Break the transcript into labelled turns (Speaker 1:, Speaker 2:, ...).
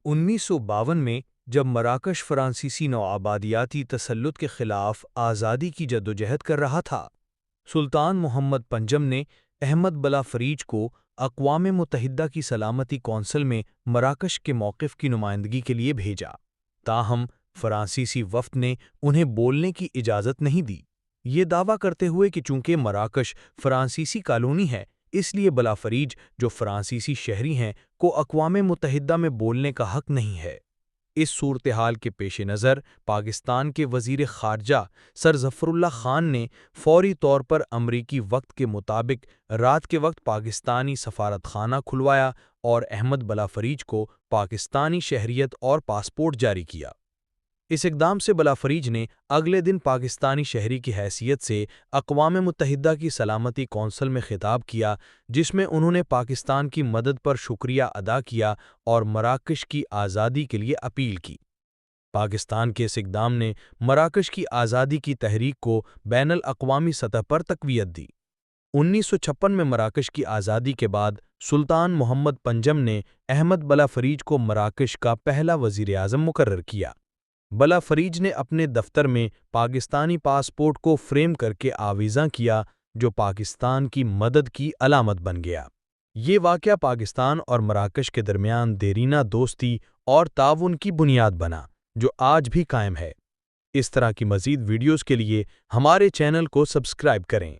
Speaker 1: 1952 میں جب مراکش فرانسیسی نوآبادیاتی تسلط کے خلاف آزادی کی جدوجہد کر رہا تھا، سلطان محمد پنجم نے احمد بلافریج کو اقوام متحدہ کی سلامتی کونسل میں مراکش کے موقف کی نمائندگی کے لیے بھیجا۔ تاہم فرانسیسی وفد نے انہیں بولنے کی اجازت نہیں دی، یہ دعویٰ کرتے ہوئے کہ چونکہ مراکش فرانسیسی کالونی ہے، اس لیے بلافریج، جو فرانسیسی شہری ہیں، کو اقوام متحدہ میں بولنے کا حق نہیں ہے۔ اس صورتحال کے پیش نظر پاکستان کے وزیر خارجہ سر ظفر اللہ خان نے فوری طور پر امریکی وقت کے مطابق رات کے وقت پاکستانی سفارت خانہ کھلوایا اور احمد بلافریج کو پاکستانی شہریت اور پاسپورٹ جاری کیا۔ اس اقدام سے بلافریج نے اگلے دن پاکستانی شہری کی حیثیت سے اقوام متحدہ کی سلامتی کونسل میں خطاب کیا، جس میں انہوں نے پاکستان کی مدد پر شکریہ ادا کیا اور مراکش کی آزادی کے لیے اپیل کی۔ پاکستان کے اس اقدام نے مراکش کی آزادی کی تحریک کو بین الاقوامی سطح پر تقویت دی۔ 1956 میں مراکش کی آزادی کے بعد سلطان محمد پنجم نے احمد بلافریج کو مراکش کا پہلا وزیر اعظم مقرر کیا۔ بلافریج نے اپنے دفتر میں پاکستانی پاسپورٹ کو فریم کر کے آویزاں کیا، جو پاکستان کی مدد کی علامت بن گیا۔ یہ واقعہ پاکستان اور مراکش کے درمیان دیرینہ دوستی اور تعاون کی بنیاد بنا، جو آج بھی قائم ہے۔ اس طرح کی مزید ویڈیوز کے لیے ہمارے چینل کو سبسکرائب کریں۔